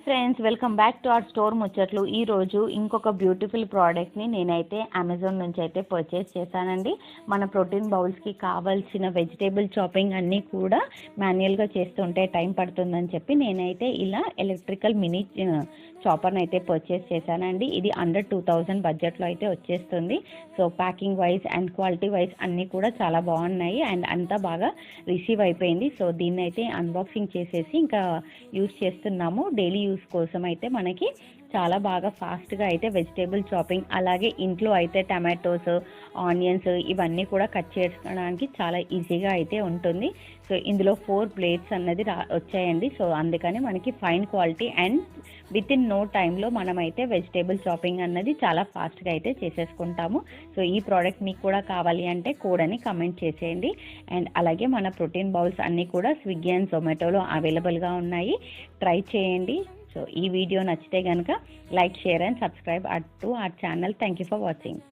Friends, welcome back to our store ముచ్చట్లు. ఈరోజు ఇంకొక బ్యూటిఫుల్ ప్రోడక్ట్ని నేనైతే అమెజాన్ నుంచి అయితే పర్చేస్ చేశానండి. మన ప్రోటీన్ బౌల్స్కి కావాల్సిన వెజిటేబుల్ చాపింగ్ అన్నీ కూడా మాన్యువల్గా చేస్తుంటే టైం పడుతుందని చెప్పి నేనైతే ఇలా ఎలక్ట్రికల్ మినీ చాపర్ని అయితే పర్చేస్ చేశానండి. ఇది అండర్ 2000 బడ్జెట్లో అయితే వచ్చేస్తుంది. So packing wise and quality wise అన్నీ కూడా చాలా బాగున్నాయి అండ్ అంతా బాగా రిసీవ్ అయిపోయింది. సో దీన్ని అయితే అన్బాక్సింగ్ చేసేసి ఇంకా యూస్ చేస్తున్నాము. డైలీ యూస్ కోసం అయితే మనకి చాలా బాగా ఫాస్ట్గా అయితే వెజిటేబుల్ చాపింగ్, అలాగే ఇంట్లో అయితే టమాటోస్, ఆనియన్స్ ఇవన్నీ కూడా కట్ చేసుకోవడానికి చాలా ఈజీగా అయితే ఉంటుంది. సో ఇందులో 4 ప్లేట్స్ అన్నది వచ్చాయండి. సో అందుకని మనకి fine quality and within no టైంలో మనమైతే వెజిటేబుల్ చాపింగ్ అన్నది చాలా ఫాస్ట్గా అయితే చేసేసుకుంటాము. సో ఈ ప్రోడక్ట్ మీకు కూడా కావాలి అంటే కోడ్ అని కమెంట్ చేసేయండి. అండ్ అలాగే మన ప్రోటీన్ బౌల్స్ అన్నీ కూడా స్విగ్గీ అండ్ జొమాటోలో అవైలబుల్గా ఉన్నాయి. ట్రై చేయండి. సో ఈ వీడియో నచ్చితే కనుక like, share and subscribe to our channel. Thank you for watching.